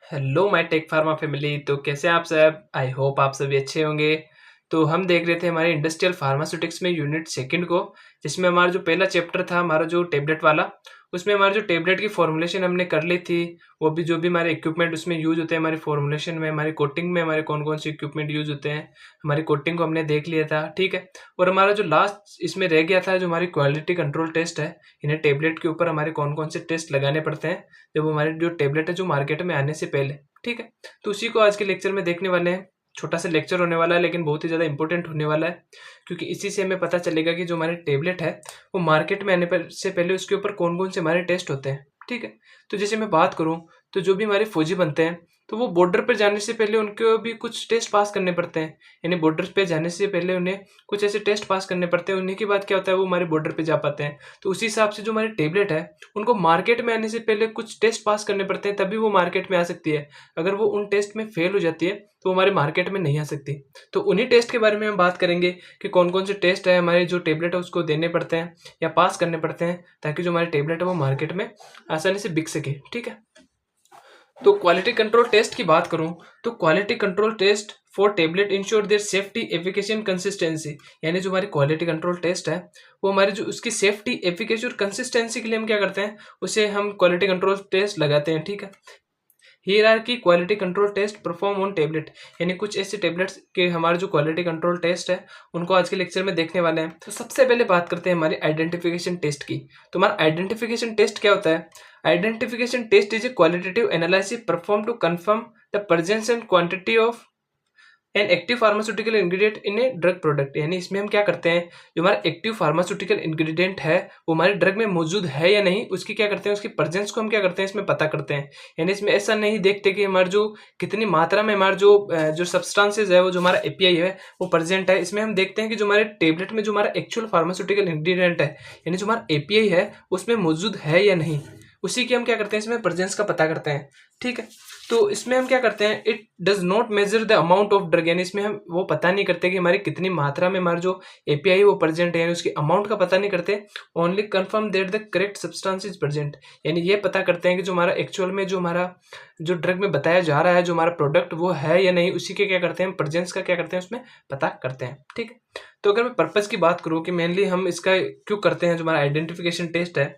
Hello my tech pharma family. तो कैसे आप सब? आई होप आप सभी अच्छे होंगे। तो हम देख रहे थे हमारे इंडस्ट्रियल फार्मास्यूटिक्स में यूनिट सेकंड को, जिसमें हमारा जो पहला चैप्टर था हमारा जो टेबलेट वाला, उसमें हमारे जो टेबलेट की फॉर्मुलेशन हमने कर ली थी। वो भी जो भी हमारे इक्विपमेंट उसमें यूज होते हैं हमारी फॉर्मुलेशन में, हमारी कोटिंग में हमारे कौन कौन से इक्विपमेंट यूज होते हैं, हमारी कोटिंग को हमने देख लिया था। ठीक है। और हमारा जो लास्ट इसमें रह गया था जो हमारी क्वालिटी कंट्रोल टेस्ट है, इन्हें टेबलेट के ऊपर हमारे कौन कौन से टेस्ट लगाने पड़ते हैं जब हमारे जो टेबलेट है जो मार्केट में आने से पहले। ठीक है। तो उसी को आज के लेक्चर में देखने वाले हैं। छोटा सा लेक्चर होने वाला है लेकिन बहुत ही ज़्यादा इंपॉर्टेंट होने वाला है, क्योंकि इसी से हमें पता चलेगा कि जो हमारे टेबलेट है वो मार्केट में आने पर से पहले उसके ऊपर कौन कौन से हमारे टेस्ट होते हैं। ठीक है। तो जैसे मैं बात करूँ तो जो भी हमारे फौजी बनते हैं तो वो बॉर्डर पर जाने से पहले उनको भी कुछ टेस्ट पास करने पड़ते हैं। यानी बॉर्डर पे जाने से पहले उन्हें कुछ ऐसे टेस्ट पास करने पड़ते हैं, उन्हीं के बाद क्या होता है वो हमारे बॉर्डर पे जा पाते हैं। तो उसी हिसाब से जो हमारे टेबलेट है उनको मार्केट में आने से पहले कुछ टेस्ट पास करने पड़ते हैं, तभी वो मार्केट में आ सकती है। अगर वो उन टेस्ट में फेल हो जाती है तो वो हमारे मार्केट में नहीं आ सकती। तो उन्हीं टेस्ट के बारे में हम बात करेंगे कि कौन कौन से टेस्ट है हमारे जो टेबलेट है उसको देने पड़ते हैं या पास करने पड़ते हैं, ताकि जो हमारे टेबलेट है वो मार्केट में आसानी से बिक सके। ठीक है। तो क्वालिटी कंट्रोल टेस्ट की बात करूं तो quality control test for tablet ensure their safety efficacy and consistency. यानी जो हमारी क्वालिटी कंट्रोल टेस्ट है वो हमारे जो उसकी सेफ्टी एफिकेसी और कंसिस्टेंसी के लिए हम क्या करते हैं, उसे हम क्वालिटी कंट्रोल टेस्ट लगाते हैं। ठीक है। Hierarchy quality control test perform on tablet. यानी कुछ ऐसे टेबलेट्स के हमारे जो क्वालिटी कंट्रोल टेस्ट है उनको आज के लेक्चर में देखने वाले हैं। तो सबसे पहले बात करते हैं हमारी आइडेंटिफिकेशन टेस्ट की। तो हमारा आइडेंटिफिकेशन टेस्ट क्या होता है? Identification test is a qualitative analysis perform to confirm the presence and quantity of an active pharmaceutical ingredient in a drug product. यानी इसमें हम क्या करते हैं, जो हमारा एक्टिव फार्मास्यूटिकल इंग्रेडिएंट है वो हमारे ड्रग में मौजूद है या नहीं, उसकी क्या करते हैं, उसकी प्रेजेंस को हम क्या करते हैं इसमें पता करते हैं। यानी इसमें ऐसा नहीं देखते कि हमारे जो कितनी मात्रा में हमारा जो सब्सटेंसेज है वो जो हमारा एपीआई है वो प्रेजेंट है। इसमें हम देखते हैं कि जो हमारे टेबलेट में जो हमारा एक्चुअल फार्मास्यूटिकल इंग्रेडिएंट है, यानी जो हमारा एपीआई है उसमें मौजूद है या नहीं, उसी की हम क्या करते हैं इसमें प्रेजेंस का पता करते हैं। ठीक है। तो इसमें हम क्या करते हैं, it does not measure the amount of drug. यानी इसमें हम वो पता नहीं करते कि हमारी कितनी मात्रा में हमारा जो एपीआई वो प्रेजेंट है, यानी उसकी अमाउंट का पता नहीं करते। Only confirm that the correct substance is present. यानी ये पता करते हैं कि जो हमारा एक्चुअल में जो हमारा जो ड्रग में बताया जा रहा है जो हमारा प्रोडक्ट वो है या नहीं, उसी के क्या करते हैं प्रेजेंस का क्या करते हैं उसमें पता करते हैं। ठीक है। तो अगर मैं पर्पज की बात करूँ कि मेनली हम इसका क्यों करते हैं, जो हमारा आइडेंटिफिकेशन टेस्ट है,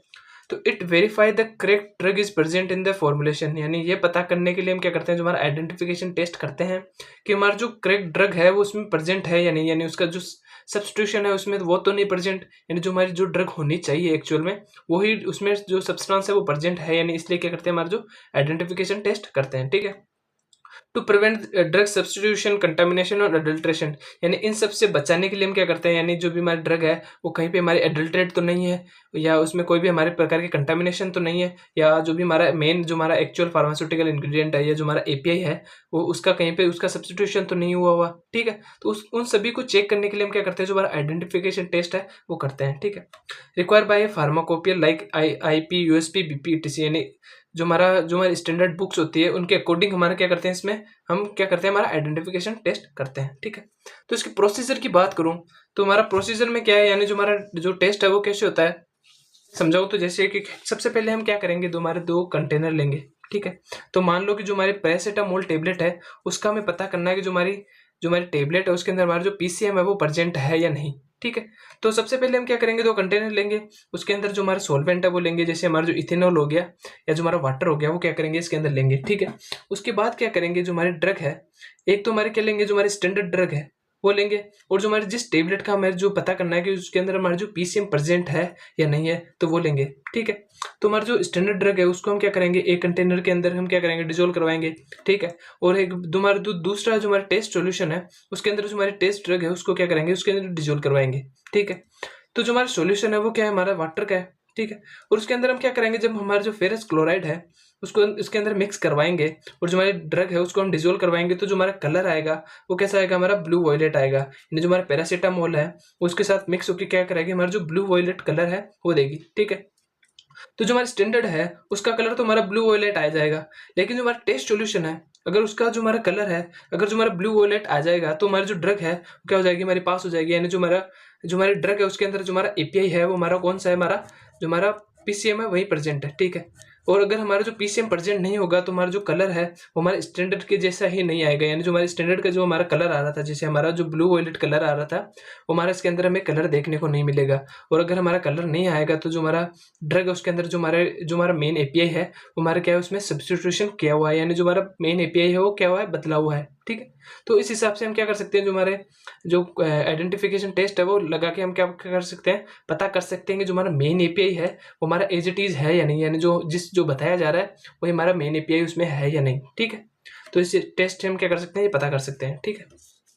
तो it verify the correct drug is present in the formulation. यानी ये पता करने के लिए हम क्या करते हैं, जो हमारा आइडेंटिफिकेशन टेस्ट करते हैं कि हमारा जो करेक्ट ड्रग है वो उसमें प्रेजेंट है या नहीं, यानी उसका जो सब्स्टिट्यूशन है उसमें वो तो नहीं प्रेजेंट, यानी जो हमारी जो ड्रग होनी चाहिए एक्चुअल में वही उसमें जो सब्सटेंस है वो प्रेजेंट है या नहीं, इसलिए क्या करते हैं हमारा जो आइडेंटिफिकेशन टेस्ट करते हैं। ठीक है। To prevent drug substitution contamination और अडल्ट्रेशन। यानी इन सब से बचाने के लिए हम क्या करते हैं, यानी जो भी हमारी ड्रग है वो कहीं पे हमारी एडल्ट्रेट तो नहीं है, या उसमें कोई भी हमारे प्रकार की कंटामिनेशन तो नहीं है, या जो भी हमारा मेन जो हमारा एक्चुअल फार्मास्यूटिकल इंग्रेडिएंट है या जो हमारा एपीआई है वो उसका कहीं पे उसका सब्स्टिट्यूशन तो नहीं हुआ। ठीक है। तो उन सभी को चेक करने के लिए हम क्या करते हैं, जो हमारा आइडेंटिफिकेशन टेस्ट है वो करते हैं। ठीक है। Require by pharmacopoeia like IP USP BP TC. यानी जो हमारी स्टैंडर्ड बुक्स होती है उनके अकॉर्डिंग हमारा क्या करते हैं, इसमें हम क्या करते हैं हमारा आइडेंटिफिकेशन टेस्ट करते हैं। ठीक है। तो इसके प्रोसीजर की बात करूं तो हमारा प्रोसीजर में क्या है, यानी जो हमारा जो टेस्ट है वो कैसे होता है समझाओ। तो जैसे कि सबसे पहले हम क्या करेंगे, हमारे दो कंटेनर लेंगे। ठीक है। तो मान लो कि जो हमारी पैरासीटामोल टेबलेट है उसका हमें पता करना है कि जो हमारी टेबलेट है उसके अंदर हमारा जो पीसीएम है वो प्रेजेंट है या नहीं। ठीक है। तो सबसे पहले हम क्या करेंगे, दो कंटेनर लेंगे, उसके अंदर जो हमारा सॉल्वेंट है वो लेंगे, जैसे हमारा जो इथेनॉल हो गया या जो हमारा वाटर हो गया वो क्या करेंगे इसके अंदर लेंगे। ठीक है। उसके बाद क्या करेंगे, जो हमारी ड्रग है, एक तो हमारे क्या लेंगे, जो हमारी स्टैंडर्ड ड्रग है वो लेंगे, और जो हमारे जिस टेबलेट का हमें जो पता करना है कि उसके अंदर हमारा जो पीसीएम प्रेजेंट है या नहीं है तो वो लेंगे। ठीक है। तो हमारा जो स्टैंडर्ड ड्रग है उसको हम क्या करेंगे, एक कंटेनर के अंदर हम क्या करेंगे डिजोल्व करवाएंगे। ठीक है। और एक हमारा दूसरा जो हमारा टेस्ट सॉल्यूशन है उसके अंदर जो हमारी टेस्ट ड्रग है उसको क्या करेंगे उसके अंदर डिजोल्व करवाएंगे। ठीक है। तो जो हमारा सॉल्यूशन है वो क्या है, हमारा वाटर का है। ठीक है। और उसके अंदर हम क्या करेंगे, जब हमारा जो फेरस क्लोराइड है उसको इसके अंदर मिक्स करवाएंगे और जो हमारी ड्रग है उसको हम डिजोल्व करवाएंगे, तो जो हमारा कलर आएगा वो कैसा आएगा, हमारा ब्लू वॉयलेट आएगा। यानी जो हमारा पैरासीटामोल है उसके साथ मिक्स होकर क्या करेगी, हमारा जो ब्लू वॉयलेट कलर है वो देगी। ठीक है। तो जो हमारा स्टैंडर्ड है उसका कलर तो हमारा ब्लू वॉयलेट आ जाएगा, लेकिन जो हमारा टेस्ट सॉल्यूशन है अगर उसका जो हमारा कलर है अगर जो हमारा ब्लू वॉयलेट आ जाएगा तो हमारी जो ड्रग है वो क्या हो जाएगी, हमारे पास हो जाएगी। यानी जो हमारी ड्रग है उसके अंदर जो हमारा एपीआई है वो हमारा कौन सा है, हमारा जो हमारा पीसीएम है वही प्रेजेंट है। ठीक है। और अगर हमारा जो पीसीएम प्रेजेंट नहीं होगा तो हमारा जो कलर है वो हमारे स्टैंडर्ड के जैसा ही नहीं आएगा, यानी जो हमारे स्टैंडर्ड का जो हमारा कलर आ रहा था, जैसे हमारा जो ब्लू वॉयलेट कलर आ रहा था वो हमारा इसके अंदर हमें कलर देखने को नहीं मिलेगा। और अगर हमारा कलर नहीं आएगा तो जो हमारा ड्रग है उसके अंदर जो हमारा मेन एपीआई है वो हमारा क्या है, उसमें सब्स्टिट्यूशन किया हुआ है, यानी जो हमारा मेन एपीआई है वो क्या हुआ है, बदला हुआ है। ठीक है, तो इस हिसाब से हम क्या कर सकते हैं, जो हमारे जो आइडेंटिफिकेशन टेस्ट है वो लगा के हम क्या कर सकते हैं, पता कर सकते हैं कि जो हमारा मेन एपीआई है वो हमारा एज इट इज है या नहीं, यानी जो बताया जा रहा है वही हमारा मेन एपीआई उसमें है या नहीं। ठीक है, तो इस टेस्ट से हम क्या कर सकते हैं, ये पता कर सकते हैं। ठीक है,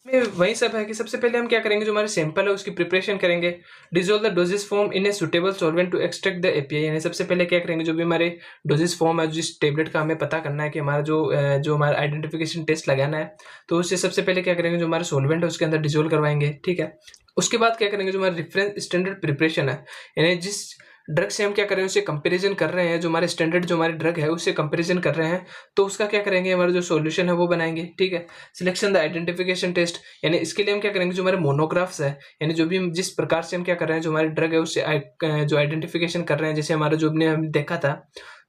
में वही सब है कि सबसे पहले हम क्या करेंगे, जो हमारे सैंपल है उसकी प्रिपरेशन करेंगे। Dissolve the dosage form in a suitable solvent to extract the API, यानी सबसे पहले क्या करेंगे, जो भी हमारे डोजेस फॉर्म है जिस टेबलेट का हमें पता करना है कि हमारा जो हमारा आइडेंटिफिकेशन टेस्ट लगाना है, तो उससे सबसे पहले क्या करेंगे, जो हमारा सॉल्वेंट है उसके अंदर डिसॉल्व करवाएंगे। ठीक है, उसके बाद क्या करेंगे, जो हमारा रेफरेंस स्टैंडर्ड प्रिपरेशन है, यानी जिस ड्रग से हम क्या कर रहे हैं उससे कंपैरिजन कर रहे हैं, जो हमारे स्टैंडर्ड जो हमारे ड्रग है उससे कंपैरिजन कर रहे हैं, तो उसका क्या करेंगे, हमारा जो सॉल्यूशन है वो बनाएंगे। ठीक है, सिलेक्शन द आइडेंटिफिकेशन टेस्ट, यानी इसके लिए हम क्या करेंगे, जो हमारे मोनोग्राफ्स है, यानी जो भी हम जिस प्रकार से हम क्या कर रहे हैं, जो हमारे ड्रग है उससे जो आइडेंटिफिकेशन कर रहे हैं, जैसे हमारा जो हमने देखा था,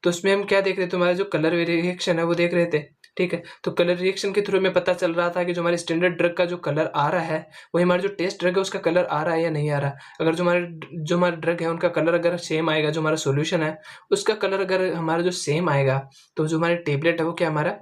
तो उसमें हम क्या देख रहे थे, हमारा जो कलर वेरिएशन है वो देख रहे थे। ठीक है, तो कलर रिएक्शन के थ्रू हमें पता चल रहा था कि जो हमारे स्टैंडर्ड ड्रग का जो कलर आ रहा है वही हमारा जो टेस्ट ड्रग है उसका कलर आ रहा है या नहीं आ रहा। अगर जो हमारा ड्रग है उनका कलर अगर सेम आएगा, जो हमारा सॉल्यूशन है उसका कलर अगर हमारा जो सेम आएगा, तो जो हमारे टेबलेट है वो क्या हमारा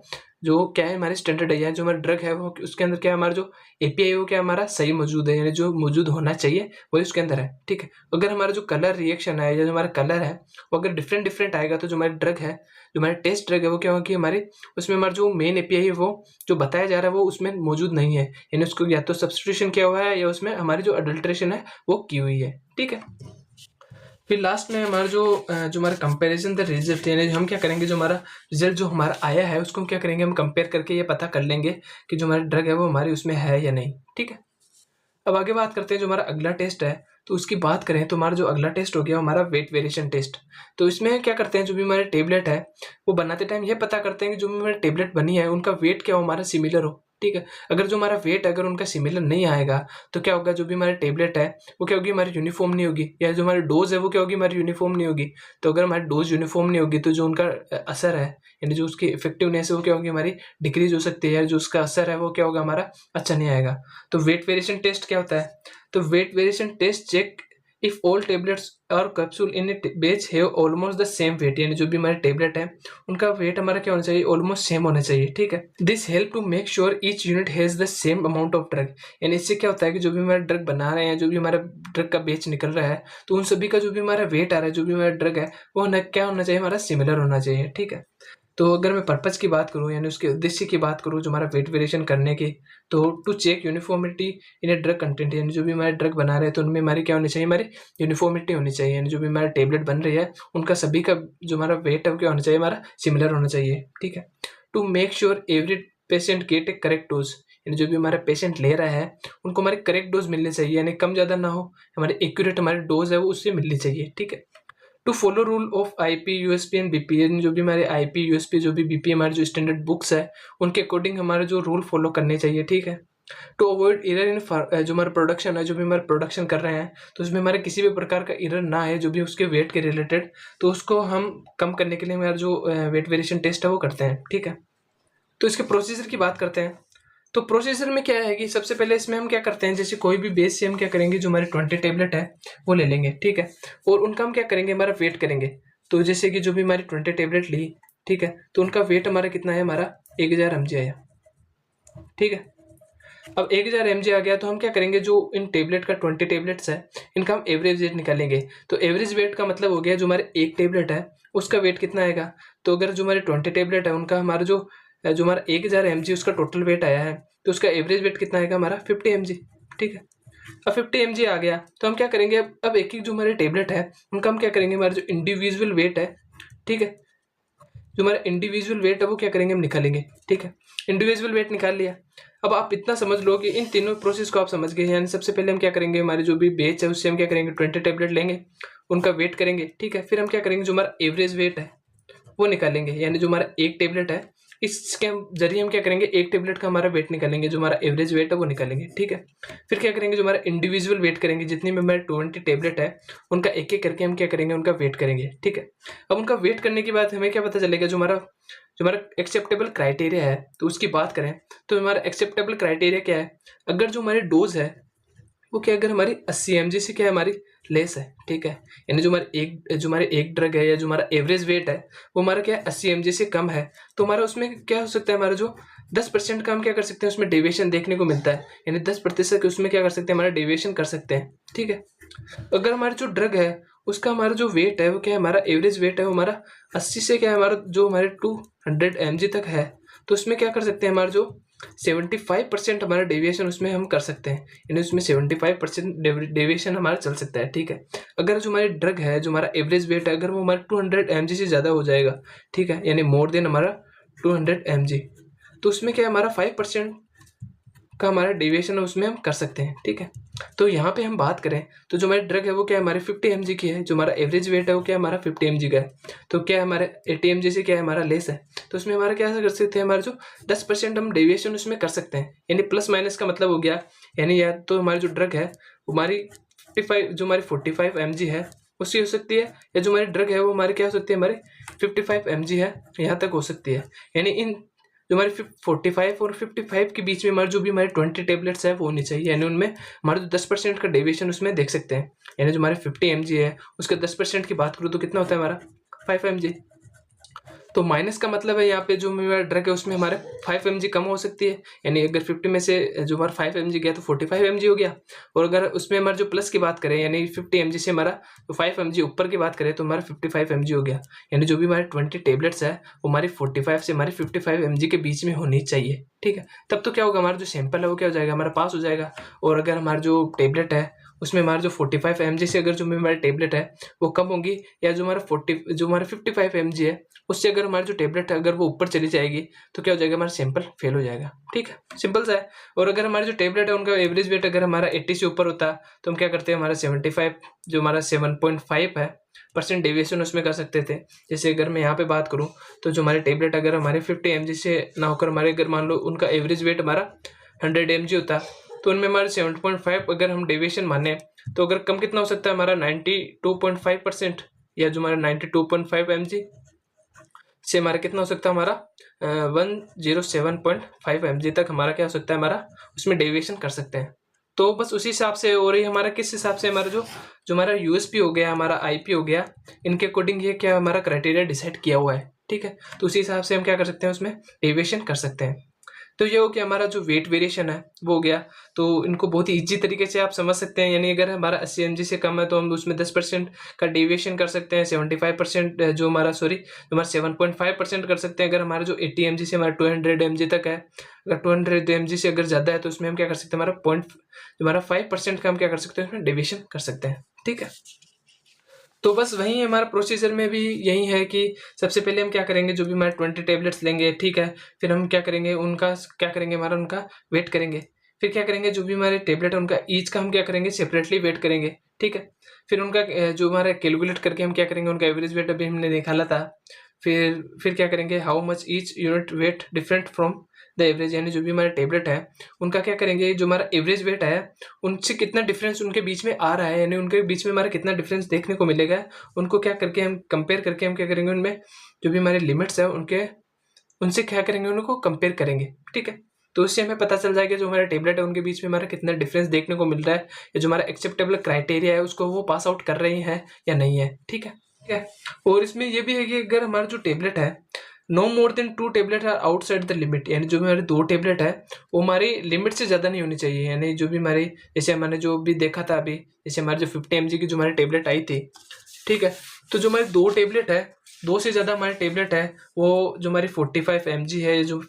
जो क्या है हमारे स्टैंडर्ड है, या जो हमारा ड्रग है वो उसके अंदर क्या हमारा जो एपीआई वो क्या हमारा सही मौजूद है, यानी जो मौजूद होना चाहिए वही उसके अंदर है। ठीक है, अगर हमारा जो कलर रिएक्शन है या जो हमारा कलर है वो अगर डिफरेंट डिफरेंट आएगा, तो जो हमारी ड्रग है, जो हमारे टेस्ट ड्रग है वो क्या होगी, हमारे उसमें हमारा जो मेन एपीआई है वो जो बताया जा रहा है वो उसमें मौजूद नहीं है, यानी उसको या तो सब्स्टिट्यूशन किया हुआ है या उसमें हमारी जो अडल्ट्रेशन है वो की हुई है। ठीक है, फिर लास्ट में हमारा जो हमारा कंपैरिजन द रिजल्ट, यानी हम क्या करेंगे, जो हमारा रिजल्ट जो हमारा आया है उसको हम क्या करेंगे, हम कंपेयर करके ये पता कर लेंगे कि जो हमारा ड्रग है वो हमारी उसमें है या नहीं। ठीक है, अब आगे बात करते हैं जो हमारा अगला टेस्ट है, तो उसकी बात करें तो हमारा जो अगला टेस्ट हो गया हमारा वेट वेरिएशन टेस्ट। तो इसमें क्या करते हैं, जो भी हमारे टेबलेट है वो बनाते टाइम ये पता करते हैं कि जो भी हमारी टेबलेट बनी है उनका वेट क्या हो, हमारा सिमिलर हो। ठीक है, अगर जो हमारा वेट अगर उनका सिमिलर नहीं आएगा तो क्या होगा, जो भी हमारी टेबलेट है वो क्या होगी, हमारी यूनिफॉर्म नहीं होगी, या जो हमारी डोज है वो क्या होगी, हमारी यूनिफॉर्म नहीं होगी। तो अगर हमारी डोज यूनिफॉर्म नहीं होगी तो जो उनका असर है, यानी जो उसकी इफेक्टिवनेस है वो क्या होगी, हमारी डिक्रीज हो सकती है, जो उसका असर है वो क्या होगा, हमारा अच्छा नहीं आएगा। तो वेट वेरिएशन टेस्ट क्या होता है, तो weight variation test check if all tablets और capsule in batch have almost the same weight, यानी जो भी हमारे टेबलेट है उनका वेट हमारा क्या होना चाहिए, ऑलमोस्ट सेम होना चाहिए। ठीक है, this help to make sure each unit has the same amount of drug, यानी इससे क्या होता है कि जो भी हमारा ड्रग बना रहे हैं, जो भी हमारा ड्रग का बैच निकल रहा है, तो उन सभी का जो भी हमारा वेट आ रहा है, जो भी हमारा ड्रग है वो क्या होना चाहिए, हमारा सिमिलर होना चाहिए। ठीक है, तो अगर मैं पर्पज की बात करूं, यानी उसके उद्देश्य की बात करूं जो हमारा वेट वेरिएशन करने की, तो to check uniformity in a drug content, यानी जो भी हमारे ड्रग बना रहे हैं तो उनमें हमारी क्या होनी चाहिए, हमारी यूनिफॉर्मिटी होनी चाहिए, यानी जो भी हमारा टेबलेट बन रही है उनका सभी का जो हमारा वेट है वो क्या होना चाहिए, हमारा सिमिलर होना चाहिए। ठीक है, to make sure every patient get a correct dose, यानी जो भी हमारा पेशेंट ले रहा है उनको हमारी करेक्ट डोज मिलनी चाहिए, यानी कम ज़्यादा ना हो, हमारी एक्यूरेट हमारी डोज है वो उससे मिलनी चाहिए। ठीक है, to follow rule of IP USP and BP, जो भी हमारे आईपी यूएसपी जो भी बीपी हमारे जो स्टैंडर्ड बुक्स है उनके अकॉर्डिंग हमारे जो रूल फॉलो करने चाहिए। ठीक है, टू अवॉइड एरर इन जो हमारा प्रोडक्शन है, जो भी हमारे प्रोडक्शन कर रहे हैं तो उसमें हमारे किसी भी प्रकार का एरर ना आए जो भी उसके वेट के रिलेटेड, तो उसको हम कम करने के लिए हमारा जो वेट वेरिएशन टेस्ट है वो करते हैं। ठीक है, तो इसके प्रोसीजर की बात करते हैं। तो प्रोसीजर में क्या है कि सबसे पहले इसमें हम क्या करते हैं, जैसे कोई भी बेस से हम क्या करेंगे, जो हमारे 20 टेबलेट है वो ले लेंगे। ठीक है, और उनका हम क्या करेंगे, हमारा वेट करेंगे। तो जैसे कि जो भी हमारी 20 टेबलेट ली, ठीक है, तो उनका वेट हमारा कितना है, हमारा 1000 mg आया। ठीक है, अब 1000 mg आ गया तो हम क्या करेंगे, जो इन टेबलेट का 20 टेबलेट्स है इनका हम एवरेज वेट निकालेंगे। तो एवरेज वेट का मतलब हो गया जो हमारे एक टेबलेट है उसका वेट कितना आएगा। तो अगर जो हमारे 20 टेबलेट है उनका हमारा जो हमारा 1000 mg उसका टोटल वेट आया है, तो उसका एवरेज वेट कितना आएगा, हमारा 50 mg। ठीक है, अब 50 mg आ गया तो हम क्या करेंगे, अब एक एक जो हमारे टेबलेट है उनका हम क्या करेंगे, हमारा जो इंडिविजुअल वेट है, ठीक है, जो हमारा इंडिविजुअल वेट है वो क्या करेंगे, हम निकालेंगे। ठीक है, इंडिविजुअल वेट निकाल लिया। अब आप इतना समझ लो कि इन तीनों प्रोसेस को आप समझ गए, यानी सबसे पहले हम क्या करेंगे, हमारे जो भी बैच है उससे हम क्या करेंगे, 20 टेबलेट लेंगे, उनका वेट करेंगे। ठीक है, फिर हम क्या करेंगे, जो हमारा एवरेज वेट है वो निकालेंगे, यानी जो हमारा एक टेबलेट है इसके जरिए हम क्या करेंगे, एक टेबलेट का हमारा वेट निकालेंगे, जो हमारा एवरेज वेट है वो निकालेंगे, ठीक है। फिर क्या करेंगे, जो हमारा इंडिविजुअल वेट करेंगे, जितनी भी हमारे 20 टेबलेट है उनका एक एक करके हम क्या करेंगे, उनका वेट करेंगे, ठीक है। अब उनका वेट करने के बाद हमें क्या पता चलेगा, जो हमारा एक्सेप्टेबल क्राइटेरिया है, तो उसकी बात करें तो हमारा एक्सेप्टेबल क्राइटेरिया क्या है, अगर जो हमारी डोज है वो क्या, अगर हमारी 80 mg से क्या है, हमारी लेस है, ठीक है। यानी जो हमारे एक ड्रग है या जो हमारा एवरेज वेट है वो हमारा क्या है, 80 mg से कम है, तो हमारा उसमें क्या हो सकता है, हमारा जो 10% का हम क्या कर सकते हैं, उसमें डेविएशन देखने को मिलता है, यानी 10% उसमें क्या कर सकते हैं, हमारा डेविएशन कर सकते हैं, ठीक है। अगर हमारा जो ड्रग है उसका हमारा जो वेट है वो क्या है, हमारा एवरेज वेट है वो हमारा 80 से क्या है, हमारा जो हमारे 200 mg तक है, तो उसमें क्या कर सकते हैं, हमारा जो 75% हमारा डेविएशन उसमें हम कर सकते हैं, यानी उसमें 75% डेविएशन हमारा चल सकता है, ठीक है। अगर जो हमारी ड्रग है, जो हमारा एवरेज वेट है, अगर वो हमारा 200 mg से ज़्यादा हो जाएगा, ठीक है, यानी मोर देन हमारा 200 mg, तो उसमें क्या है, हमारा 5% का हमारा डेविएशन उसमें हम कर सकते हैं, ठीक है। तो यहाँ पे हम बात करें तो जो हमारी ड्रग है वो क्या है, हमारे 50 mg की है, जो हमारा एवरेज वेट है वो क्या है, हमारा 50 mg का है, तो क्या है, हमारे 80 mg से क्या है, हमारा लेस है, तो उसमें हमारा क्या कर सकते हैं, हमारा जो 10% हम डेविएशन उसमें कर सकते हैं, यानी प्लस माइनस का मतलब हो गया, यानी या तो हमारी जो ड्रग है हमारी 55, जो हमारी 45 mg है उसकी हो सकती है, या जो हमारी ड्रग है वो हमारी क्या हो सकती है, हमारे 55 mg है, यहाँ तक हो सकती है। यानी इन जो हमारे 45 और 55 के बीच में हमारे जो भी हमारे 20 टेबलेट्स है वो होनी चाहिए, यानी उनमें हमारा जो 10% का डेविएशन उसमें देख सकते हैं। यानी जो हमारे 50 mg है उसके 10% की बात करूँ तो कितना होता है, हमारा 5 mg। तो माइनस का मतलब है यहाँ पे जो मेरा ड्रग है उसमें हमारे 5 mg कम हो सकती है, यानी अगर 50 में से जो हमारा 5 mg गया तो 45 mg हो गया, और अगर उसमें हमारे जो प्लस की बात करें, यानी 50 mg से हमारा तो 5 mg ऊपर की बात करें तो हमारा 55 mg हो गया, यानी जो भी हमारे 20 टेबलेट्स है वो हमारी 45 से हमारी 55 mg के बीच में होनी चाहिए, ठीक है। तब तो क्या होगा, हमारा जो सैंपल है वो क्या हो जाएगा, हमारा पास हो जाएगा। और अगर हमारा जो टेबलेट है उसमें हमारा जो 45 mg से अगर जो हमारी टेबलेट है वो कम होगी, या जो हमारा 55 mg है उससे अगर हमारी जो टेबलेट है अगर वो ऊपर चली जाएगी, तो क्या हो जाएगा, हमारा सैंपल फेल हो जाएगा, ठीक है, सिंपल सा है। और अगर हमारी जो टेबलेट है उनका एवरेज वेट अगर हमारा 80 से ऊपर होता तो हम क्या करते हैं, हमारा 75 जो हमारा 7.5 है % डेविएशन उसमें कर सकते थे। जैसे अगर मैं यहाँ पे बात करूँ तो जो हमारे टेबलेट अगर हमारे 50 mg से ना होकर हमारे अगर मान लो उनका एवरेज वेट हमारा 100 mg होता, तो उनमें हमारे 7.5 अगर हम डेविएशन माने तो अगर कम कितना हो सकता है, हमारा 92.5%, या जो हमारा 92.5 mg से हमारा कितना हो सकता है, हमारा 107.5 mg तक हमारा क्या हो सकता है, हमारा उसमें डेविएशन कर सकते हैं। तो बस उसी हिसाब से, और ये हमारा किस हिसाब से, हमारा जो जो हमारा यूएसपी हो गया, हमारा आईपी हो गया, इनके अकॉर्डिंग ये क्या हमारा क्राइटेरिया डिसाइड किया हुआ है, ठीक है। तो उसी हिसाब से हम क्या कर सकते हैं, उसमें डेविएशन कर सकते हैं। तो ये हो गया हमारा जो वेट वेरिएशन है वो हो गया। तो इनको बहुत ही ईजी तरीके से आप समझ सकते हैं, यानी अगर हमारा 80 mg से कम है तो हम उसमें 10% का डेविएशन कर सकते हैं, 75% जो हमारा हमारा 7.5% कर सकते हैं। अगर हमारा जो 80 mg से हमारा 200 mg तक है, अगर 200 mg से अगर ज़्यादा है तो उसमें हम क्या कर सकते हैं, हमारा हमारा 5% का हम क्या कर सकते हैं, उसमें डेविएशन कर सकते हैं, ठीक है। तो बस वही हमारा प्रोसीजर में भी यही है कि सबसे पहले हम क्या करेंगे, जो भी हमारे 20 टेबलेट्स लेंगे, ठीक है। फिर हम क्या करेंगे, उनका क्या करेंगे, हमारा उनका वेट करेंगे। फिर क्या करेंगे, जो भी हमारे टेबलेट है उनका ईच का हम क्या करेंगे, सेपरेटली वेट करेंगे, ठीक है। फिर उनका जो हमारा कैलकुलेट करके हम क्या करेंगे, उनका एवरेज वेट अभी हमने निकाला था। फिर क्या करेंगे, how much each unit weight different from the average, यानी जो भी हमारे टेबलेट है उनका क्या करेंगे, जो हमारा एवरेज वेट है उनसे कितना डिफरेंस उनके बीच में आ रहा है, यानी उनके बीच में हमारा कितना डिफरेंस देखने को मिलेगा, उनको क्या करके हम कंपेयर करके हम क्या करेंगे, उनमें जो भी हमारे लिमिट्स है उनके उनसे क्या करेंगे, उनको कंपेयर करेंगे, ठीक है। तो उससे हमें पता चल जाएगा जो हमारा टेबलेट है उनके बीच में हमारा कितना डिफरेंस देखने को मिल रहा है, या जो हमारा एक्सेप्टेबल क्राइटेरिया है उसको वो पास आउट कर रही है या नहीं है, ठीक है, ठीक है। और इसमें ये भी है कि अगर हमारा जो टेबलेट है no more than 2 tablet are outside the limit, यानी जो हमारे 2 टेबलेट है वो हमारी लिमिट से ज़्यादा नहीं होनी चाहिए, यानी जो भी हमारी, जैसे हमने जो भी देखा था अभी, जैसे हमारे जो 50 mg की जो हमारी टेबलेट आई थी, ठीक है। तो जो हमारी 2 टेबलेट है, 2 से ज़्यादा हमारी टेबलेट है, वो जो हमारी 45 mg है, जो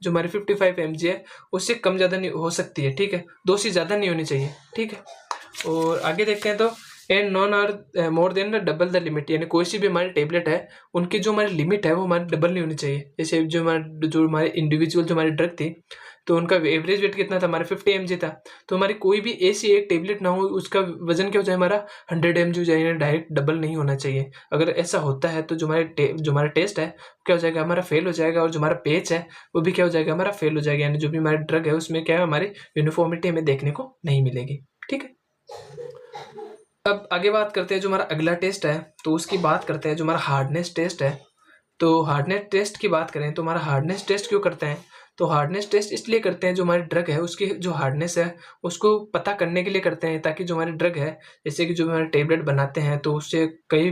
हमारी 55 mg है उससे कम ज़्यादा नहीं हो सकती है, ठीक है। 2 से ज़्यादा नहीं होनी चाहिए, ठीक है। और आगे देखते हैं, तो and none are more than double the limit, यानी कोई सी भी हमारी टेबलेट है उनकी जो हमारी लिमिट है वो हमारी डबल नहीं होनी चाहिए। जैसे जो हमारे इंडिविजुअल जो हमारी ड्रग थी तो उनका एवरेज वेट कितना था, हमारा 50 mg था। तो हमारी कोई भी ऐसी एक टेबलेट ना हो उसका वजन क्या हो जाए, हमारा 100 mg हो जाए, डायरेक्ट डबल नहीं होना चाहिए। अगर ऐसा होता है तो जो हमारा टेस्ट है क्या हो जाएगा, हमारा फेल हो जाएगा, और जो हमारा पेच है वो भी क्या हो जाएगा, हमारा फेल हो जाएगा। यानी जो भी हमारी ड्रग है उसमें क्या है, हमारी यूनिफॉर्मिटी हमें देखने को नहीं मिलेगी। ठीक है, अब आगे बात करते हैं जो हमारा अगला टेस्ट है, तो उसकी बात करते हैं जो हमारा हार्डनेस टेस्ट है। तो हार्डनेस टेस्ट की बात करें तो हमारा हार्डनेस टेस्ट क्यों करते हैं, तो हार्डनेस टेस्ट इसलिए करते हैं, जो हमारी ड्रग है उसकी जो हार्डनेस है उसको पता करने के लिए करते हैं, ताकि जो हमारी ड्रग है, जैसे कि जो हमारे टेबलेट बनाते हैं तो उससे कई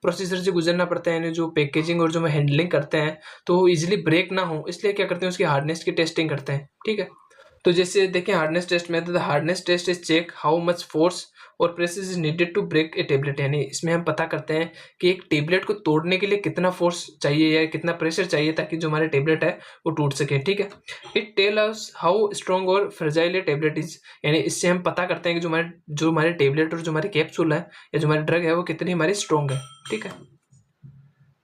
प्रोसीजर से गुजरना पड़ता है, यानी जो पैकेजिंग और जो हम हैंडलिंग करते हैं तो वो इजीली ब्रेक ना हो, इसलिए क्या करते हैं, उसकी हार्डनेस की टेस्टिंग करते हैं। ठीक है, तो जैसे देखें हार्डनेस टेस्ट में, the hardness test is check how much force और pressure is needed to break a tablet, यानी इसमें हम पता करते हैं कि एक टेबलेट को तोड़ने के लिए कितना फोर्स चाहिए या कितना प्रेशर चाहिए ताकि जो हमारे टेबलेट है वो टूट सके। ठीक है, it tell us how strong और फ्रेजाइल ए टेबलेट इज, यानी इससे हम पता करते हैं कि जो हमारे टेबलेट और जो हमारी कैप्सूल है या जो हमारी ड्रग है वो कितनी हमारी स्ट्रॉन्ग है। ठीक है,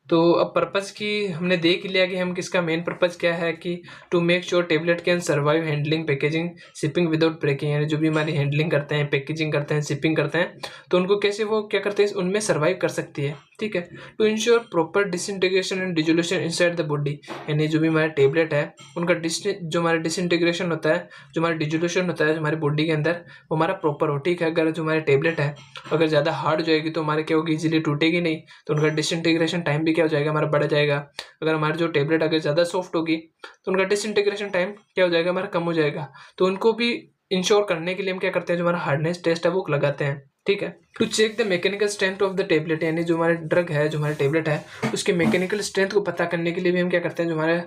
तो अब पर्पज़ की हमने देख लिया कि हम किसका मेन पर्पज़ क्या है, कि to make sure tablet can survive handling packaging shipping without breaking, यानी जो भी हमारी हैंडलिंग करते हैं, पैकेजिंग करते हैं, शिपिंग करते हैं, तो उनको कैसे वो क्या करते हैं, उनमें सर्वाइव कर सकती है। ठीक है, to ensure proper disintegration and dissolution inside the body, यानी जो भी हमारा टेबलेट है उनका जो हमारा डिसइंटीग्रेशन होता है, जो हमारा डिजोल्यूशन होता है हमारी बॉडी के अंदर, वो हमारा प्रॉपर हो। ठीक है, अगर जो हमारी टेबलेट है अगर ज़्यादा हार्ड हो जाएगी तो हमारे क्या होगी, इजीली टूटेगी नहीं, तो उनका डिसइंटीग्रेशन टाइम भी क्या हो जाएगा, हमारा बढ़ जाएगा। अगर हमारी जो टेबलेट अगर ज़्यादा सॉफ्ट होगी तो उनका डिसइंटीग्रेशन टाइम क्या हो जाएगा, हमारा कम हो जाएगा। तो उनको भी इंश्योर करने के लिए हम क्या करते हैं, जो हमारा हार्डनेस टेस्ट है वो लगाते हैं। ठीक है, to check the mechanical strength of the tablet, यानी जो हमारी ड्रग है, जो हमारी टेबलेट है उसके मैकेनिकल स्ट्रेंथ को पता करने के लिए भी हम क्या करते हैं, जो हमारा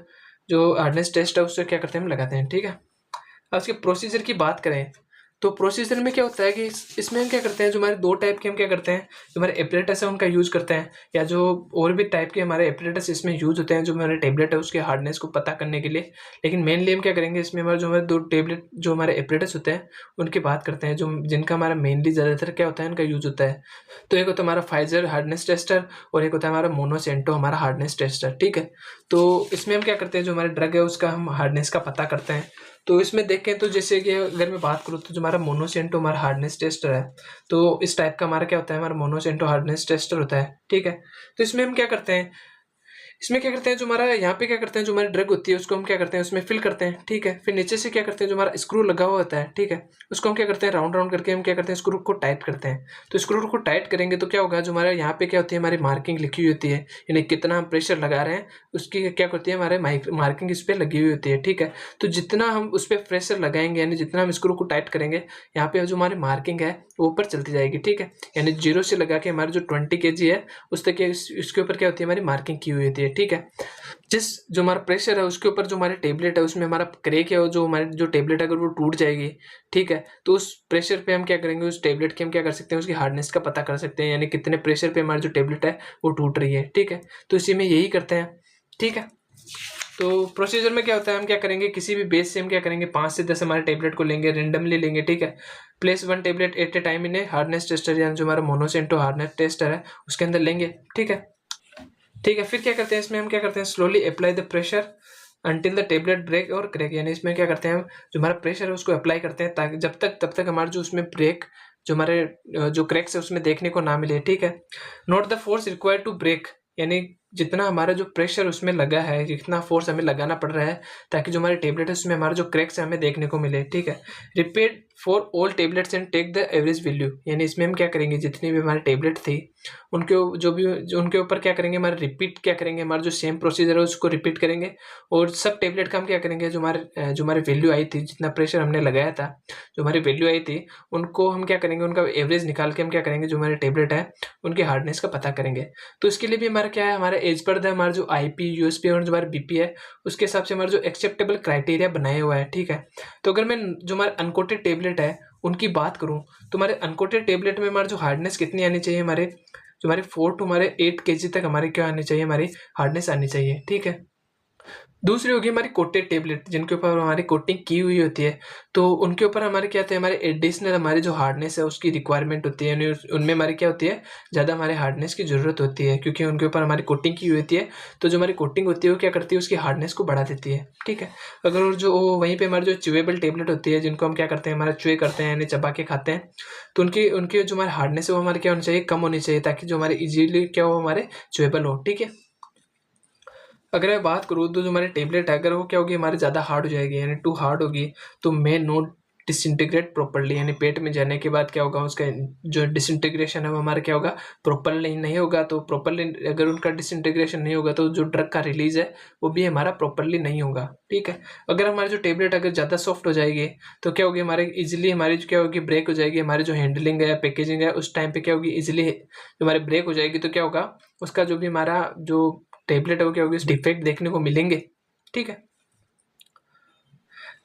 जो हार्डनेस टेस्ट है उससे क्या करते हैं, हम लगाते हैं। ठीक है, अब इसके प्रोसीजर की बात करें तो प्रोसीजर में क्या होता है कि इसमें हम क्या करते हैं, जो हमारे दो टाइप के हम क्या करते हैं, जो हमारे एपरेटस है उनका यूज़ करते हैं, या जो और भी टाइप के हमारे एपरेटस इसमें यूज़ होते हैं जो हमारे टेबलेट है उसके हार्डनेस को पता करने के लिए। लेकिन मेनली हम क्या करेंगे, इसमें हमारे दो टेबलेट जो हमारे एपरेटस होते हैं उनकी बात करते हैं, जो जिनका हमारा मेनली ज़्यादातर क्या होता है, उनका यूज़ होता है। तो एक होता है हमारा फाइजर हार्डनेस टेस्टर और एक होता है हमारा मोनोसेंटो हमारा हार्डनेस टेस्टर। ठीक है, तो इसमें हम क्या करते हैं, जो हमारे ड्रग है उसका हम हार्डनेस का पता करते हैं। तो इसमें देखें तो जैसे कि अगर मैं बात करूँ तो जो हमारा मोनोसेंटो हमारा हार्डनेस टेस्टर है, तो इस टाइप का हमारा क्या होता है, हमारा मोनोसेंटो हार्डनेस टेस्टर होता है। ठीक है, तो इसमें हम क्या करते हैं, इसमें क्या करते हैं, जो हमारा यहाँ पे क्या करते हैं, जो हमारी ड्रग होती है उसको हम क्या करते हैं, उसमें फिल करते हैं। ठीक है, फिर नीचे से क्या करते हैं, जो हमारा स्क्रू लगा हुआ होता है, ठीक है, उसको हम क्या करते हैं, राउंड राउंड करके हम क्या करते हैं, स्क्रू को टाइट करते हैं। तो स्क्रू को टाइट करेंगे तो क्या होगा, जो हमारे यहाँ पे क्या होती है, हमारी मार्किंग लिखी हुई होती है, यानी कितना हम प्रेशर लगा रहे हैं उसकी क्या होती है, हमारे मार्किंग इस पर लगी हुई होती है। ठीक है, तो जितना हम उस पर प्रेशर लगाएंगे, यानी जितना हम स्क्रू को टाइट करेंगे, यहाँ पे जो हमारी मार्किंग है वो ऊपर चलती जाएगी। ठीक है, यानी 0 से लगा के हमारे जो 20 kg है उस तक इसके ऊपर क्या होती है, हमारी मार्किंग की हुई होती है। ठीक है, जो हमारा प्रेशर है उसके ऊपर जो हमारे टेबलेट है उसमें हमारा क्रैक है, जो हमारी जो टेबलेट अगर वो टूट जाएगी, ठीक है, तो उस प्रेशर पे हम क्या करेंगे, उस टेबलेट के हम क्या कर सकते हैं, उसकी हार्डनेस का पता कर सकते हैं, यानी कितने प्रेशर पे हमारी जो टेबलेट है वो टूट रही है। ठीक है, तो इसी में यही करते हैं। ठीक है, तो प्रोसीजर में क्या होता है, हम क्या करेंगे, किसी भी बेस से हम क्या करेंगे, 5 से 10 हमारे टेबलेट को लेंगे, रेंडमली लेंगे। ठीक है, place 1 tablet at a time in a hardness tester, यानी जो हमारा मोनोसेंटो हार्डनेस टेस्टर है उसके अंदर लेंगे। ठीक है, ठीक है, फिर क्या करते हैं, इसमें हम क्या करते हैं, slowly apply the pressure until the tablet break और क्रैक, यानी इसमें क्या करते हैं, जो हमारा प्रेशर है उसको अप्लाई करते हैं ताकि तब तक हमारे जो उसमें ब्रेक जो हमारे जो क्रैक्स है उसमें देखने को ना मिले। ठीक है, note the force required to break, यानी जितना हमारा जो प्रेशर उसमें लगा है, जितना फोर्स हमें लगाना पड़ रहा है ताकि जो हमारे टेबलेट है उसमें हमारा जो क्रैक्स है हमें देखने को मिले। ठीक है, repeat for all tablets and take the average value, यानी इसमें हम क्या करेंगे, जितनी भी हमारी टेबलेट थी उनके जो उनके ऊपर क्या करेंगे, हमारे रिपीट क्या करेंगे, हमारा जो सेम प्रोसीजर है उसको रिपीट करेंगे, और सब टेबलेट का हम क्या करेंगे, जो हमारी वैल्यू आई थी, जितना प्रेशर हमने लगाया था, जो हमारी वैल्यू आई थी, उनको हम क्या करेंगे, उनका एवरेज निकाल के हम क्या करेंगे, जो हमारे टेबलेट है उनकी हार्डनेस का पता करेंगे। तो इसके लिए भी हमारा क्या है, हमारा एज पर हमारा जो IP USP और जो हमारा BP है उसके हिसाब से हमारा जो एक्सेप्टेबल क्राइटेरिया बनाया हुआ है। ठीक है, तो अगर मैं जो हमारे अनकोटेड टेबलेट है उनकी बात करूं तो हमारे अनकोटेड टेबलेट में हमारी जो हार्डनेस कितनी आनी चाहिए, जो हमारे 4 to 8 kg तक हमारे क्या आनी चाहिए, हमारी हार्डनेस आनी चाहिए। ठीक है, दूसरी होगी हमारी कोटेड टेबलेट, जिनके ऊपर हमारी कोटिंग की हुई होती है, तो उनके ऊपर हमारे क्या होता है, हमारे एडिशनल हमारी जो हार्डनेस है उसकी रिक्वायरमेंट होती है, यानी उनमें हमारी क्या होती है, ज़्यादा हमारे हार्डनेस की ज़रूरत होती है, क्योंकि उनके ऊपर हमारी कोटिंग की हुई होती है। तो जो हमारी कोटिंग होती है वो क्या करती है, उसकी हार्डनेस को बढ़ा देती है। ठीक है। अगर जो वहीं पर हमारी जो च्यूएबल टेबलेट होती है, जिनको हम क्या करते हैं, हमारा च्यूए करते हैं यानी चबा के खाते हैं, तो उनकी उनकी जो हमारी हार्डनेस है वो हमारे क्या होनी चाहिए, कम होनी चाहिए, ताकि जो हमारे इजीली क्या हो, हमारे च्यूएबल हो। ठीक है। अगर मैं बात करूँ तो जो हमारी टेबलेट है, अगर वो क्या होगी, हमारी ज़्यादा हार्ड हो जाएगी, यानी टू हार्ड होगी, तो मे नॉट डिसइंटीग्रेट प्रॉपर्ली, यानी पेट में जाने के बाद क्या होगा, उसका जो डिसइंटीग्रेशन है वो हमारा क्या होगा, प्रॉपरली नहीं होगा। तो प्रॉपरली अगर उनका डिसइंटीग्रेशन नहीं होगा तो जो ड्रग का रिलीज है वो भी हमारा प्रॉपरली नहीं होगा। ठीक है। अगर हमारी जो टेबलेट अगर ज़्यादा सॉफ्ट हो जाएगी तो क्या होगी, हमारे इजिली हमारी क्या होगी, ब्रेक हो जाएगी, हमारी जो हैंडलिंग है, पैकेजिंग है, उस टाइम पे क्या होगी, इजिली हमारी ब्रेक हो जाएगी। तो क्या होगा, उसका जो भी हमारा जो टेबलेट है वो क्या होगी, डिफेक्ट देखने को मिलेंगे। ठीक है।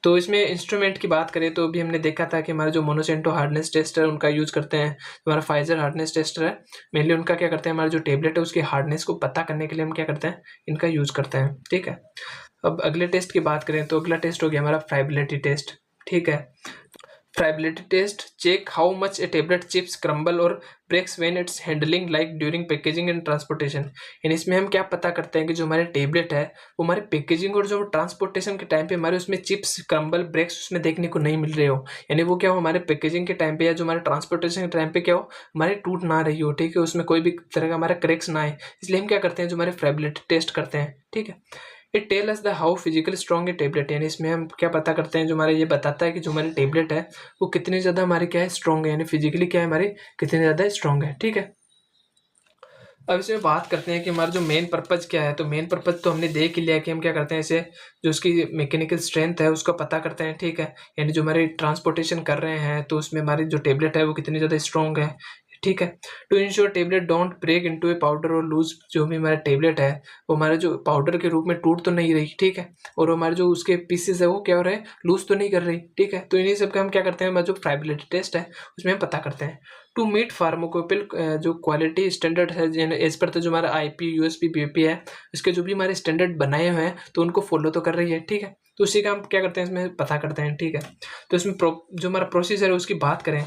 तो इसमें इंस्ट्रूमेंट की बात करें तो अभी हमने देखा था कि हमारा जो मोनोसेंटो हार्डनेस टेस्टर उनका यूज करते हैं, हमारा फाइजर हार्डनेस टेस्टर है, मेनली उनका क्या करते हैं, हमारा जो टेबलेट है उसकी हार्डनेस को पता करने के लिए हम क्या करते हैं, इनका यूज करते हैं। ठीक है। अब अगले टेस्ट की बात करें तो अगला टेस्ट हो गया हमारा फ्राइबिलिटी टेस्ट। ठीक है। Friability test check how much a tablet chips crumble और breaks when it's handling like during packaging and transportation. यानी इसमें हम क्या पता करते हैं कि जो हमारे टेबलेट है वो हमारे पैकेजिंग और जो ट्रांसपोर्टेशन के टाइम पे हमारे उसमें चिप्स क्रम्बल ब्रेक्स उसमें देखने को नहीं मिल रहे हो, यानी वो क्या हो, हमारे पैकेजिंग के टाइम पे या जो हमारे ट्रांसपोर्टेशन के टाइम पे क्या हो, हमारे टूट ना रही हो। ठीक है। उसमें कोई भी तरह का हमारा क्रैक्स ना आए, इसलिए हम क्या करते हैं, जो हमारे फ्राइबिलिटी टेस्ट करते हैं। ठीक है। It tell us the how physically strong a tablet, यानी इसमें हम क्या पता करते हैं, जो हमारे ये बताता है कि जो हमारी टेबलेट है वो कितनी ज़्यादा हमारी क्या है, स्ट्रॉन्ग है, यानी फिजिकली क्या है, हमारी कितनी ज़्यादा स्ट्रॉन्ग है। ठीक है। अब इसमें बात करते हैं कि हमारा जो मेन पर्पज क्या है। तो मेन पर्पज तो हमने देख ही लिया कि हम क्या करते हैं, इसे जो उसकी मैकेनिकल स्ट्रेंथ है उसको पता करते हैं। ठीक है। यानी जो हमारी ट्रांसपोर्टेशन कर रहे हैं तो उसमें हमारी जो टेबलेट है वो कितनी ज़्यादा स्ट्रॉन्ग है। ठीक है। To ensure tablet don't break into a powder और लूज, जो भी हमारा टेबलेट है वो हमारे जो पाउडर के रूप में टूट तो नहीं रही। ठीक है। और हमारे जो उसके पीसेस है वो क्या हो रहे हैं, लूज तो नहीं कर रही। ठीक है। तो इन्हीं सब का हम क्या करते हैं, हमारा जो फ्राइबिलिटी टेस्ट है उसमें हम पता करते हैं। टू मीट फार्माकोपिल जो क्वालिटी स्टैंडर्ड है, एज पर तो जो हमारा आईपी यूएसपी बीपी है, इसके जो भी हमारे स्टैंडर्ड बनाए हुए हैं तो उनको फॉलो तो कर रही है। ठीक है। तो उसी का हम क्या करते हैं, इसमें पता करते हैं। ठीक है। तो इसमें जो हमारा प्रोसीजर है उसकी बात करें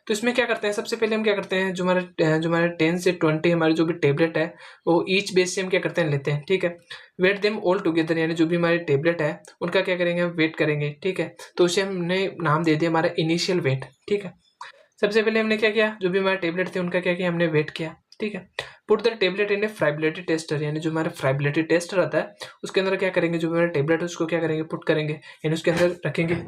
तो इसमें क्या करते हैं, सबसे पहले हम क्या करते हैं, जो हमारे 10 से 20 हमारी जो भी टेबलेट है वो ईच बेस से हम क्या करते हैं, लेते हैं। ठीक है। वेट देम ऑल टुगेदर, यानी जो भी हमारी टेबलेट है उनका क्या करेंगे, हम वेट करेंगे। ठीक है। तो उसे हमने नाम दे दिया हमारा इनिशियल वेट। ठीक है। सबसे पहले हमने क्या किया, जो भी हमारे टेबलेट थे उनका क्या किया, हमने वेट किया। ठीक है। Put the tablet in a friability tester, यानी जो हमारा फ्राइबिलिटी टेस्टर आता है उसके अंदर क्या करेंगे, जो हमारा टेबलेट है उसको क्या करेंगे, पुट करेंगे, यानी उसके अंदर रखेंगे।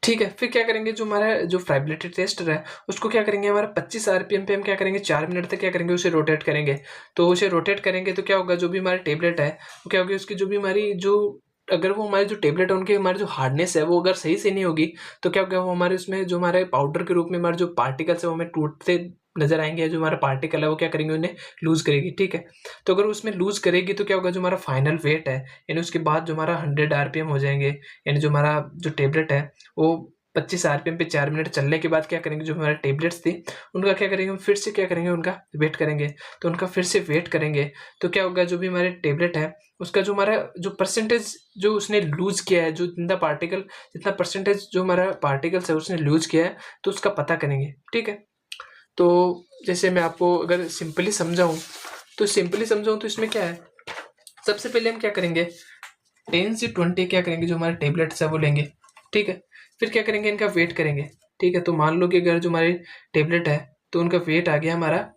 ठीक है। फिर क्या करेंगे, जो हमारा जो फ्राइबिलिटी टेस्टर है उसको क्या करेंगे, हमारा 25 आरपीएम पे हम क्या करेंगे, 4 मिनट तक क्या करेंगे, उसे रोटेट करेंगे। तो उसे रोटेट करेंगे तो क्या होगा, जो भी हमारी टेबलेट है वो क्या होगी, उसकी जो भी हमारी जो अगर वो हमारी जो टेबलेट है उनकी हमारी जो हार्डनेस है वो अगर सही से नहीं होगी तो क्या होगा, वो हमारे उसमें जो हमारे पाउडर के रूप में हमारे जो पार्टिकल्स है वो हमें टूटते नजर आएंगे। जो हमारा पार्टिकल है वो क्या करेंगे, उन्हें लूज करेगी। ठीक है। तो अगर उसमें लूज करेगी तो क्या होगा, जो हमारा फाइनल वेट है, यानी उसके बाद जो हमारा 100 आरपीएम हो जाएंगे, यानी जो हमारा जो टेबलेट है वो 25 आरपीएम पे 4 मिनट चलने के बाद क्या करेंगे, जो हमारे टेबलेट्स थी उनका क्या करेंगे, हम फिर से क्या करेंगे, उनका वेट करेंगे। तो उनका फिर से वेट करेंगे तो क्या होगा, जो भी हमारे टेबलेट है उसका जो हमारा जो परसेंटेज जो उसने लूज किया है, जो जितना परसेंटेज जो हमारा पार्टिकल्स है उसने लूज किया है, तो उसका पता करेंगे। ठीक है। तो जैसे मैं आपको अगर सिंपली समझाऊं तो इसमें क्या है, सबसे पहले हम क्या करेंगे, 10 से 20 क्या करेंगे, जो हमारे टेबलेट्स है वो लेंगे। ठीक है। फिर क्या करेंगे, इनका वेट करेंगे। ठीक है। तो मान लो कि अगर जो हमारी टेबलेट है तो उनका वेट आ गया हमारा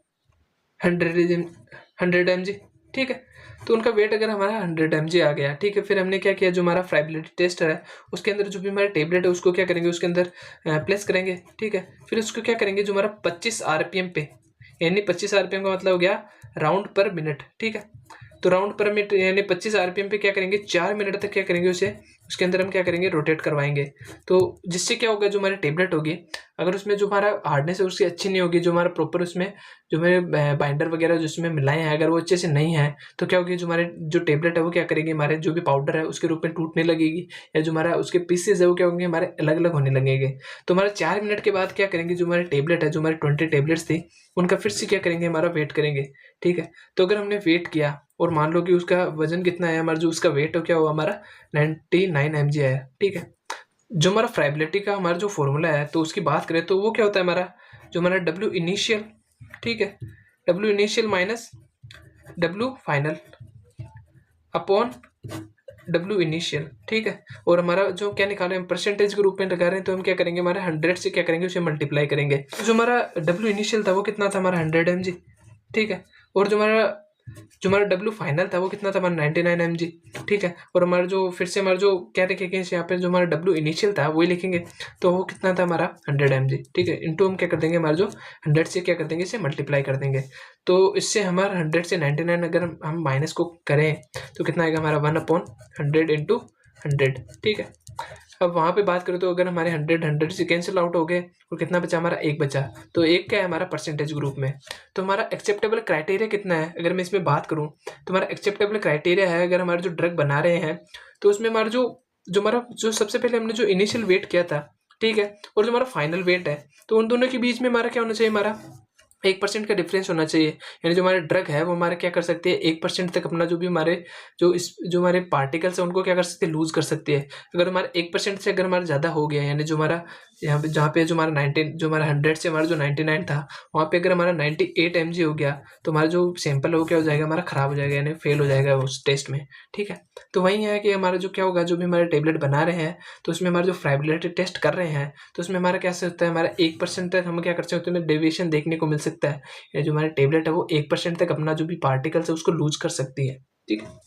100 mg। ठीक है। तो उनका वेट अगर हमारा 100 mg आ गया, ठीक है, फिर हमने क्या किया, जो हमारा फ्राइबिलिटी टेस्टर है उसके अंदर जो भी हमारी टेबलेट है उसको क्या करेंगे, उसके अंदर प्लेस करेंगे। ठीक है। फिर उसको क्या करेंगे, जो हमारा 25 आरपीएम पे, यानी 25 आरपीएम का मतलब हो गया राउंड पर मिनट। ठीक है। तो राउंड पर मिनट यानी 25 आरपीएम पे क्या करेंगे, 4 मिनट तक क्या करेंगे, उसे उसके अंदर हम क्या करेंगे, रोटेट करवाएंगे। तो जिससे क्या होगा, जो हमारी टेबलेट होगी अगर उसमें जो हमारा हार्डनेस है उसकी अच्छी नहीं होगी, जो हमारा प्रॉपर उसमें जो हमारे बाइंडर वगैरह जो उसमें मिलाए हैं अगर वो अच्छे से नहीं है, तो क्या होगी, जो हमारे जो टेबलेट है वो क्या करेगी, हमारे जो भी पाउडर है उसके रूप में टूटने लगेगी, या जो हमारा उसके पीसेज है वो क्या होंगे, हमारे अलग अलग होने लगेंगे। तो हमारे 4 मिनट के बाद क्या करेंगे, जो हमारी टेबलेट है, जो हमारी 20 टेबलेट्स थी उनका फिर से क्या करेंगे, हमारा वेट करेंगे। ठीक है। तो अगर हमने वेट किया और मान लो कि उसका वजन कितना है, हमारा जो उसका वेट हो क्या हुआ हमारा 99 mg आया, ठीक है। जो हमारा फ्राइबिलिटी का हमारा जो फॉर्मूला है तो उसकी बात करें तो वो क्या होता है हमारा, जो हमारा डब्ल्यू इनिशियल, ठीक है, W initial minus W final upon W initial, ठीक है। और हमारा जो क्या निकाले हम परसेंटेज के रूप में लगा रहे हैं तो हम क्या करेंगे, हमारे 100 से क्या करेंगे उसे मल्टीप्लाई करेंगे। तो जो हमारा डब्ल्यू इनिशियल था वो कितना था हमारा 100 mg, ठीक है। और जो हमारा डब्ल्यू फाइनल था वो कितना था हमारा 99 mg, ठीक है। और हमारा जो फिर से हमारा जो क्या लिखेंगे यहाँ पे, जो हमारा डब्ल्यू इनिशियल था वही लिखेंगे, तो वो कितना था हमारा 100 mg, ठीक है। इंटू हम क्या कर देंगे, हमारा जो 100 से क्या कर देंगे इसे मल्टीप्लाई कर देंगे। तो इससे हमारा 100 से 99 अगर हम माइनस को करें तो कितना आएगा हमारा 1/100 इंटू 100, ठीक है। अब वहाँ पे बात करें तो अगर हमारे 100 से कैंसिल आउट हो गए और कितना बचा हमारा, एक बचा। तो एक क्या है हमारा परसेंटेज ग्रुप में। तो हमारा एक्सेप्टेबल क्राइटेरिया कितना है, अगर मैं इसमें बात करूँ तो हमारा एक्सेप्टेबल क्राइटेरिया है, अगर हमारे जो ड्रग बना रहे हैं तो उसमें हमारा जो सबसे पहले हमने जो इनिशियल वेट किया था, ठीक है, और जो हमारा फाइनल वेट है, तो उन दोनों के बीच में हमारा क्या होना चाहिए, हमारा 1% का डिफरेंस होना चाहिए। यानी जो हमारे ड्रग है वो हमारे क्या कर सकती है, 1% तक अपना जो भी हमारे जो हमारे पार्टिकल्स है उनको क्या कर सकते हैं, लूज कर सकती है। अगर हमारा 1% से अगर हमारा ज़्यादा हो गया, यानी जो हमारा यहाँ पे जहाँ पे जो हमारा 19 जो हमारा 100 से हमारा जो 99 था वहाँ पे अगर हमारा 98 mg हो गया तो हमारा जो सैंपल है वो क्या हो जाएगा, हमारा खराब हो जाएगा, यानी फेल हो जाएगा उस टेस्ट में, ठीक है। तो वही है कि हमारा जो क्या होगा, जो भी हमारे टेबलेट बना रहे हैं तो उसमें हमारा जो फ्राइबिलिटी टेस्ट कर रहे हैं तो उसमें हमारा क्या सकता है, हमारा 1% तक हम क्या कर सकते हैं, डेविएशन देखने को मिल सकता है। या जो हमारी टेबलेट है वो 1% तक अपना जो भी पार्टिकल्स है उसको लूज कर सकती है, ठीक है।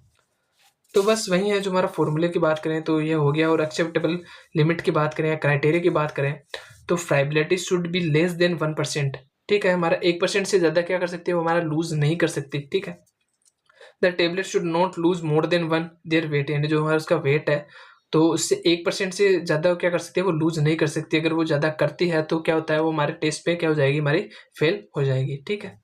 तो बस वही है, जो हमारा फॉर्मूले की बात करें तो ये हो गया। और एक्सेप्टेबल लिमिट की बात करें या क्राइटेरिया की बात करें तो friability should be less than 1%, ठीक है। हमारा 1% से ज़्यादा क्या कर सकती है, वो हमारा लूज नहीं कर सकती, ठीक है। The tablet should not lose more than one their weight, यानी जो हमारा उसका वेट है तो उससे 1% से ज़्यादा क्या कर सकती है, वो लूज नहीं कर सकती। अगर वो ज़्यादा करती है तो क्या होता है, वो हमारे टेस्ट पे क्या हो जाएगी, हमारी फेल हो जाएगी, ठीक है।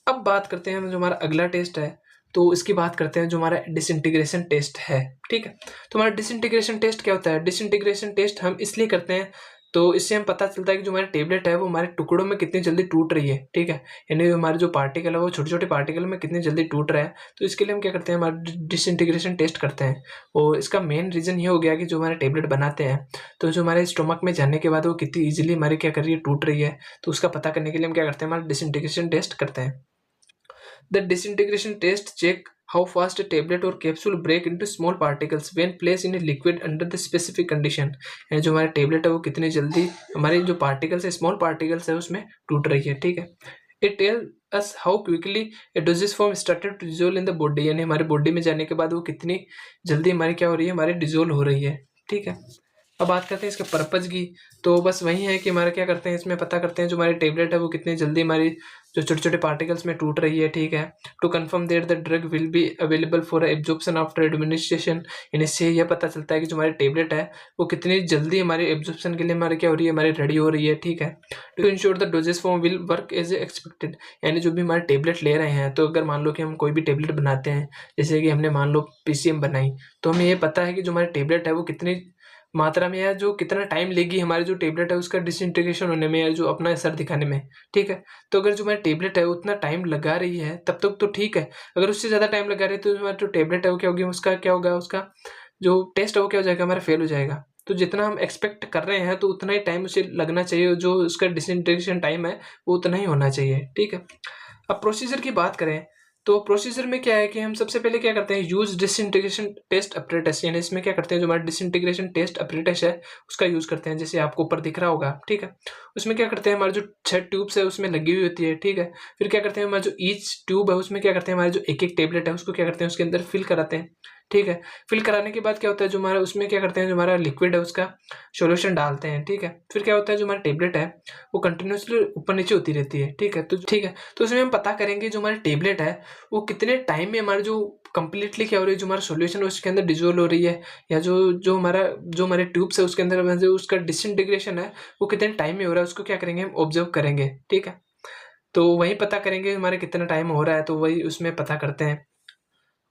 अब बात करते हैं जो हमारा अगला टेस्ट है, तो इसकी बात करते हैं जो हमारा डिसइंटीग्रेशन टेस्ट है, ठीक है। तो हमारा डिसइंटीग्रेशन टेस्ट क्या होता है, डिसइंटीग्रेशन टेस्ट हम इसलिए करते हैं तो इससे हम पता चलता है कि जो हमारी टेबलेट है वो हमारे टुकड़ों में कितनी जल्दी टूट रही है, ठीक है। यानी हमारे जो पार्टिकल है वो छोटे छोटे पार्टिकल में कितनी जल्दी टूट रहा है। तो इसके लिए हम क्या करते हैं, हमारा डिसइंटीग्रेशन टेस्ट करते हैं। और इसका मेन रीज़न ये हो गया कि जो हमारे टेबलेट बनाते हैं तो जो हमारे स्टोमक में जाने के बाद वो कितनी ईजिली हमारी क्या कर रही है, टूट रही है। तो उसका पता करने के लिए हम क्या करते हैं, हमारा डिसइंटीग्रेशन टेस्ट करते हैं। The disintegration test check how fast a tablet or capsule break into small particles when placed in a liquid under the specific condition। यानी जो हमारा टेबलेट है वो कितनी जल्दी हमारे जो पार्टिकल्स है, स्मॉल पार्टिकल्स है, उसमें टूट रही है, ठीक है। It tell us how quickly a dosage form started to dissolve in the body, यानी हमारे बॉडी में जाने के बाद वो कितनी जल्दी हमारी क्या हो रही है, हमारी डिजोल्व हो रही है, ठीक है। अब बात करते हैं इसके पर्पज की। तो बस वही है कि हमारे क्या करते हैं, इसमें पता करते हैं जो हमारी टेबलेट है वो कितनी जल्दी हमारी जो छोटे छोटे पार्टिकल्स में टूट रही है, ठीक है। To confirm there the drug will be available for absorption after administration, इससे यह पता चलता है कि जो हमारी टेबलेट है वो कितनी जल्दी हमारे एब्जॉर्प्शन के लिए हमारी क्या हो रही है, हमारी रेडी हो रही है, ठीक है। To ensure the dosage form will work as expected, यानी जो भी हमारे टेबलेट ले रहे हैं तो अगर मान लो कि हम कोई भी टेबलेट बनाते हैं, जैसे कि हमने मान लो पीसीएम बनाई, तो हमें ये पता है कि जो हमारी टेबलेट है वो कितनी मात्रा में या जो कितना टाइम लेगी हमारी जो टेबलेट है उसका डिसइंटीग्रेशन होने में या जो अपना असर दिखाने में, ठीक है। तो अगर जो हमारी टेबलेट है उतना टाइम लगा रही है तब तक तो ठीक है। अगर उससे ज़्यादा टाइम लगा रही है तो हमारी जो टेबलेट है वो क्या होगी, उसका क्या होगा, उसका जो टेस्ट है वो क्या हो जाएगा, हमारा फेल हो जाएगा। तो जितना हम एक्सपेक्ट कर रहे हैं तो उतना ही टाइम उसे लगना चाहिए, जो उसका डिसइंटीग्रेशन टाइम है वो उतना ही होना चाहिए, ठीक है। अब प्रोसीजर की बात करें तो प्रोसीजर में क्या है कि हम सबसे पहले क्या करते हैं, यूज डिसइंटीग्रेशन टेस्ट अपरेटस, यानी इसमें क्या करते हैं, जो हमारा डिसइंटीग्रेशन टेस्ट अपरेटस है उसका यूज करते हैं, जैसे आपको ऊपर दिख रहा होगा, ठीक है। उसमें क्या करते हैं, हमारे जो 6 ट्यूब्स है उसमें लगी हुई होती है, ठीक है। फिर क्या करते हैं, हमारा जो ईच ट्यूब है उसमें क्या करते हैं, हमारे जो एक एक टेबलेट है उसको क्या करते हैं उसके अंदर फिल कराते हैं, ठीक है। फिल कराने के बाद क्या होता है, जो हमारा उसमें क्या करते हैं, जो हमारा लिक्विड है उसका सॉल्यूशन डालते हैं, ठीक है। फिर क्या होता है, जो हमारी टेबलेट है वो कंटिन्यूसली ऊपर नीचे होती रहती है, ठीक है। तो ठीक है, तो उसमें हम पता करेंगे जो हमारी टेबलेट है वो कितने टाइम में हमारे जो कंप्लीटली क्या हो रही है, जो हमारा सॉल्यूशन है उसके अंदर डिजोल्व हो रही है, या जो हमारे ट्यूब्स है उसके अंदर जो उसका डिसइंटीग्रेशन है वो कितने टाइम में हो रहा है, उसको क्या करेंगे, हम ऑब्जर्व करेंगे, ठीक है। तो वही पता करेंगे हमारे कितना टाइम हो रहा है, तो वही उसमें पता करते हैं।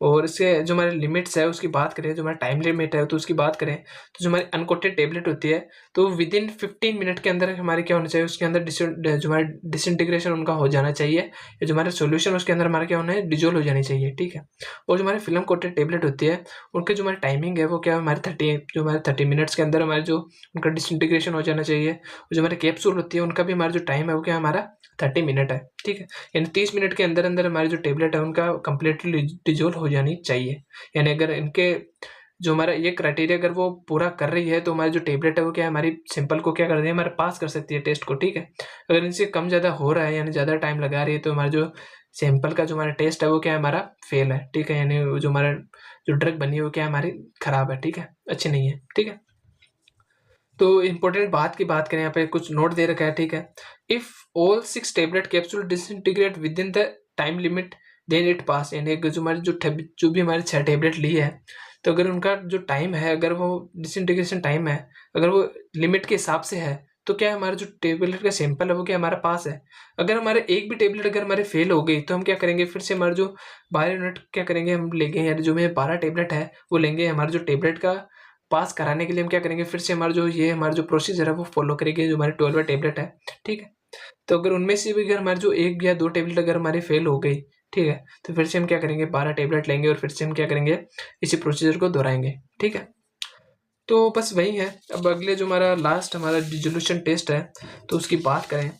और इसके जो हमारे लिमिट्स है उसकी बात करें, जो हमारा टाइम लिमिट है तो उसकी बात करें, तो जो हमारी अनकोटेड टेबलेट होती है तो विद इन 15 मिनट के अंदर हमारे क्या होना चाहिए, उसके अंदर जो हमारा डिसइंटीग्रेशन उनका हो जाना चाहिए, या जो हमारे सोल्यूशन उसके अंदर हमारा क्या होना है, डिजोल्व हो जानी चाहिए, ठीक है। और जो हमारी फिल्म कोटेड टेबलेट होती है उनकी जो हमारी टाइमिंग है वो क्या है, हमारे 30 मिनट्स के अंदर हमारे जो उनका डिसइंटीग्रेशन हो जाना चाहिए। और जो हमारे कैप्सूल होती है उनका भी हमारा जो टाइम है वो क्या हमारा 30 मिनट है, ठीक है। यानी 30 मिनट के अंदर अंदर हमारी जो टेबलेट है उनका कंप्लीटली डिजोल्व हो जानी चाहिए। यानी अगर इनके जो हमारा ये क्राइटेरिया अगर वो पूरा कर रही है तो हमारी जो टेबलेट है वो क्या है, हमारी सैंपल को क्या कर रही है, हमारे पास कर सकती है टेस्ट को, ठीक है। अगर इनसे कम ज़्यादा हो रहा है यानी ज़्यादा टाइम लगा रही है तो हमारा जो सैंपल का जो हमारा टेस्ट है वो क्या है, हमारा फेल है, ठीक है। यानी वो जो हमारा जो ड्रग बनी है वो क्या है, हमारी खराब है, ठीक है, अच्छी नहीं है, ठीक है। तो इम्पोर्टेंट बात की बात करें, यहाँ पे कुछ नोट दे रखा है, ठीक है। If all 6 tablet capsule disintegrate within the time limit then it pass. यानी जो हमारी जो भी हमारी 6 टेबलेट ली है तो अगर उनका जो टाइम है, अगर वो डिसइंटीग्रेशन टाइम है अगर वो लिमिट के हिसाब से है तो क्या हमारा जो टेबलेट का सैंपल है वो क्या हमारा पास है। अगर हमारे एक भी टेबलेट अगर हमारे फेल हो गई तो हम क्या करेंगे, फिर से हमारा जो 12 यूनिट क्या करेंगे, हम लेंगे, यानी जो में 12 टेबलेट है वो लेंगे, हमारे जो टेबलेट का पास कराने के लिए हम क्या करेंगे, फिर से हमारा जो प्रोसीजर है वो फॉलो करेंगे, जो हमारी 12 टेबलेट है, ठीक है। तो अगर उनमें से भी अगर हमारी जो 1 या 2 टेबलेट अगर हमारी फेल हो गई, ठीक है, तो फिर से हम क्या करेंगे, 12 टेबलेट लेंगे और फिर से हम क्या करेंगे, इसी प्रोसीजर को दोहराएंगे, ठीक है। तो बस वही है। अब अगले जो हमारा लास्ट हमारा डिसोल्यूशन टेस्ट है तो उसकी बात करें,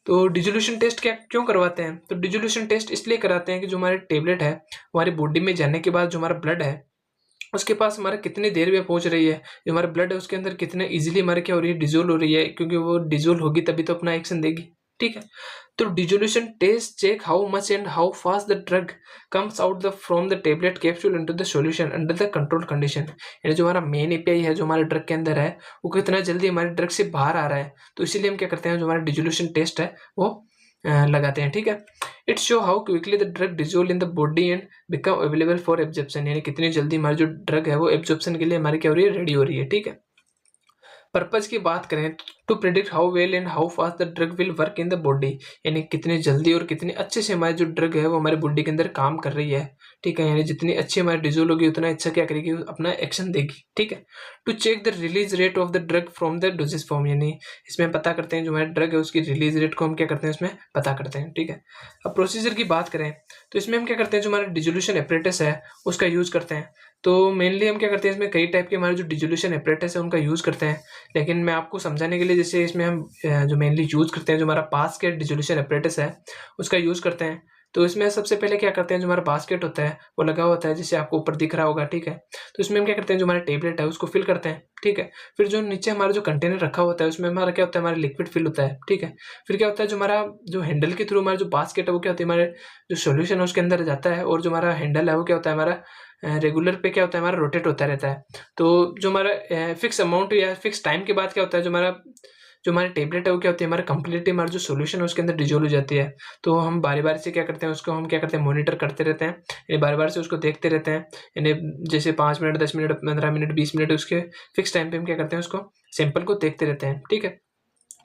तो डिसोल्यूशन टेस्ट क्या क्यों करवाते हैं, तो डिसोल्यूशन टेस्ट इसलिए कराते हैं कि जो हमारे टेबलेट है हमारी बॉडी में जाने के बाद जो हमारा ब्लड है उसके पास हमारा कितनी देर में पहुंच रही है, जो हमारा ब्लड है उसके अंदर कितने इजीली हमारे क्या हो रही है, डिजोल्व हो रही है, क्योंकि वो डिजोल्व होगी तभी तो अपना एक्शन देगी, ठीक है। तो dissolution test check how much and how fast the drug comes out the from the tablet capsule into the solution under the control condition. यानी जो हमारा मेन एपीआई है जो हमारे ड्रग के अंदर है वो कितना जल्दी हमारे ड्रग से बाहर आ रहा है, तो इसीलिए हम क्या करते हैं, जो हमारा डिसोल्यूशन टेस्ट है वो लगाते हैं, ठीक है। It show how quickly the drug dissolve in the body and become available for absorption. यानी कितनी जल्दी हमारी जो ड्रग है वो एब्जॉर्प्शन के लिए हमारी क्या हो रही है, रेडी हो रही है, ठीक है। पर्पज की बात करें, to predict how well and how fast the drug will work in the body. यानी कितनी जल्दी और कितनी अच्छे से हमारी जो ड्रग है वो हमारी बॉडी के अंदर काम कर रही है, ठीक है। यानी जितनी अच्छी हमारी डिजोल्व होगी उतना अच्छा क्या करेगी, अपना एक्शन देगी, ठीक है। To check the release rate of the drug from the dosage form. यानी इसमें पता करते हैं जो हमारी ड्रग है उसकी रिलीज रेट को हम क्या करते हैं, उसमें पता करते हैं, ठीक है। अब प्रोसीजर की बात करें तो इसमें हम क्या करते हैं, जो हमारा डिसोल्यूशन एपरेटस है उसका यूज करते हैं। तो मेनली हम क्या करते हैं, इसमें कई टाइप के हमारे जो डिसोल्यूशन एपरेटस है उनका यूज करते हैं, लेकिन मैं आपको समझाने के लिए जैसे इसमें हम जो मेनली यूज करते हैं, जो हमारा बास्केट डिसोल्यूशन एपरेटस है उसका यूज करते हैं। तो इसमें सबसे पहले क्या करते हैं, जो हमारा बास्केट होता है वो लगा होता है, जैसे आपको ऊपर दिख रहा होगा, ठीक है। तो इसमें हम क्या करते हैं, जो हमारा टेबलेट है उसको फिल करते हैं, ठीक है। फिर जो नीचे हमारा जो कंटेनर रखा होता है उसमें हमारा क्या होता है, हमारा लिक्विड फिल होता है, ठीक है। फिर क्या होता है, जो हमारा जो हैंडल के थ्रू हमारा जो बास्केट है वो क्या होता है, हमारे जो सॉल्यूशन है उसके अंदर जाता है, और जो हमारा हैंडल है वो क्या होता है, हमारा रेगुलर पे क्या होता है, हमारा रोटेट होता रहता है। तो जो हमारा फिक्स अमाउंट या फिक्स टाइम के बाद क्या होता है, जो हमारी टेबलेट है वो क्या होती है, हमारा कंप्लीटली हमारा जो सॉल्यूशन है उसके अंदर डिजोल्व हो जाती है। तो हम बारी बारी से क्या करते हैं, उसको हम क्या करते हैं, मॉनिटर करते रहते हैं, यानी बार बार से उसको देखते रहते हैं। यानी जैसे 5 मिनट, 10 मिनट, 15 मिनट, 20 मिनट उसके फिक्स टाइम पे हम क्या करते हैं, उसको सैंपल को देखते रहते हैं, ठीक है।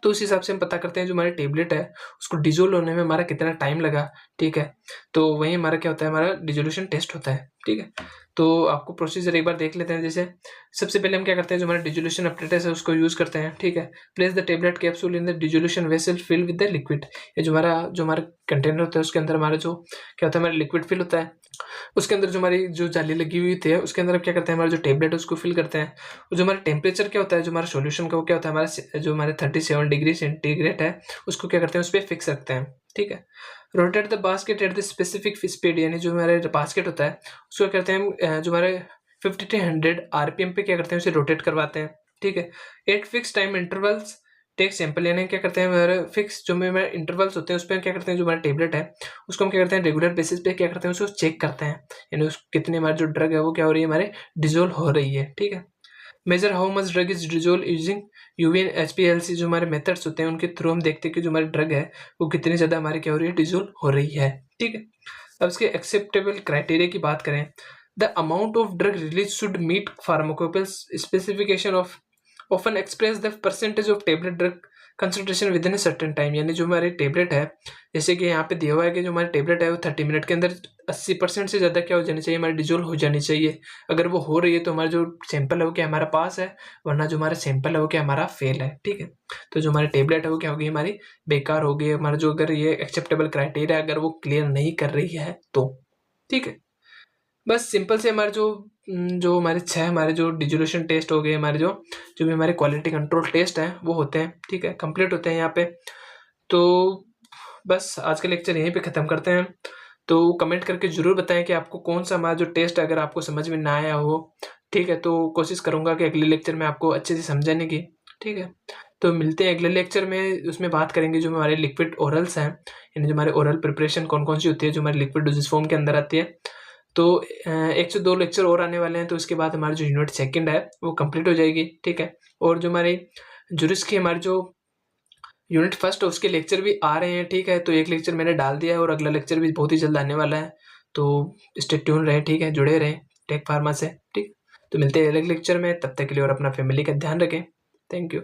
तो उस हिसाब से हम पता करते हैं जो हमारी टेबलेट है उसको डिजोल्व होने में हमारा कितना टाइम लगा, ठीक है। तो वही हमारा क्या होता है, हमारा डिसोल्यूशन टेस्ट होता है, ठीक है। तो आपको प्रोसीजर एक बार देख लेते हैं। जैसे सबसे पहले हम क्या करते हैं, जो हमारा डिसोल्यूशन एपरेटस है उसको यूज करते हैं, ठीक है। Place the tablet capsule in the dissolution vessel fill with the liquid. ये जो हमारा कंटेनर होता है उसके अंदर हमारा जो क्या होता है, हमारा लिक्विड फिल होता है। उसके अंदर जो हमारी जो जाली लगी हुई थी उसके अंदर क्या करते हैं, हमारा जो टेबलेट है उसको फिल करते हैं। और जो हमारा टेम्परेचर क्या होता है, जो हमारा सॉल्यूशन का वो क्या होता है, जो हमारे 37 डिग्री सेंटीग्रेड है उसको क्या करते हैं, उस पर फिक्स रखते हैं, ठीक है। Rotate the basket at the specific speed. यानी जो हमारे बास्केट होता है उसको क्या करते हैं हम, जो हमारे 50 to 100 आरपीएम पे क्या करते हैं, उसे रोटेट करवाते हैं, ठीक है। At fix time intervals take sample. यानी क्या करते हैं, हमारे फिक्स जो हमारे इंटरवल्स होते हैं उस पर क्या करते हैं, जो हमारा टेबलेट है उसको हम क्या करते हैं, रेगुलर बेसिस पे क्या करते हैं, उसको चेक करते हैं। यानी उस कितनी हमारी जो ड्रग है वो क्या हो रही है, हमारे डिजोल्व हो रही है, ठीक है। Major how much drug is dissolve using UV and HPLC. जो हमारे मेथड्स होते हैं उनके थ्रू हम देखते हैं कि जो हमारी ड्रग है वो कितनी ज़्यादा हमारी क्या हो रही है, डिजोल्व हो रही है, ठीक है। अब इसके एक्सेप्टेबल क्राइटेरिया की बात करें, the amount of drug release should meet pharmacopoeial specification of often express the percentage of tablet drug concentration within certain time. यानी जो हमारी टेबलेट है, जैसे कि यहाँ पे दिया हुआ है कि जो हमारी टेबलेट है वो 30 मिनट के अंदर 80% से ज़्यादा क्या हो जानी चाहिए, हमारी डिज़ोल्व हो जानी चाहिए। अगर वो हो रही है तो हमारा जो सैंपल है वो क्या हमारा पास है, वरना जो हमारा सैंपल है वो क्या हमारा फेल है, ठीक है। तो जो हमारी टेबलेट है वो क्या होगी, हमारी बेकार हो गई है। हमारा जो अगर ये एक्सेप्टेबल क्राइटेरिया अगर वो क्लियर नहीं कर रही है तो, ठीक है। बस सिंपल से हमारे जो हमारे 6 हमारे जो डिसोल्यूशन टेस्ट हो गए, हमारे जो भी हमारे क्वालिटी कंट्रोल टेस्ट हैं वो होते हैं, ठीक है, कंप्लीट होते हैं यहाँ पे। तो बस आज का लेक्चर यहीं पे ख़त्म करते हैं। तो कमेंट करके ज़रूर बताएं कि आपको कौन सा हमारा जो टेस्ट है अगर आपको समझ में ना आया हो, ठीक है। तो कोशिश करूँगा कि अगले लेक्चर में आपको अच्छे से समझाने की, ठीक है। तो मिलते हैं अगले लेक्चर में, उसमें बात करेंगे जो हमारे लिक्विड ओरल्स हैं, यानी जो हमारे ओरल प्रिपरेशन कौन कौन सी होती है जो हमारे लिक्विड डोसेज फॉर्म के अंदर आती है। तो 1 से 2 लेक्चर और आने वाले हैं, तो उसके बाद हमारी जो यूनिट सेकंड है वो कंप्लीट हो जाएगी, ठीक है। और जो हमारी जुरिस की हमारी जो यूनिट फर्स्ट है उसके लेक्चर भी आ रहे हैं, ठीक है। तो एक लेक्चर मैंने डाल दिया है और अगला लेक्चर भी बहुत ही जल्द आने वाला है। तो स्टे ट्यून रहें, ठीक है, जुड़े रहें टेक फार्मा से, ठीक। तो मिलते हैं अगले लेक्चर में, तब तक के लिए और अपना फैमिली का ध्यान रखें। Thank you.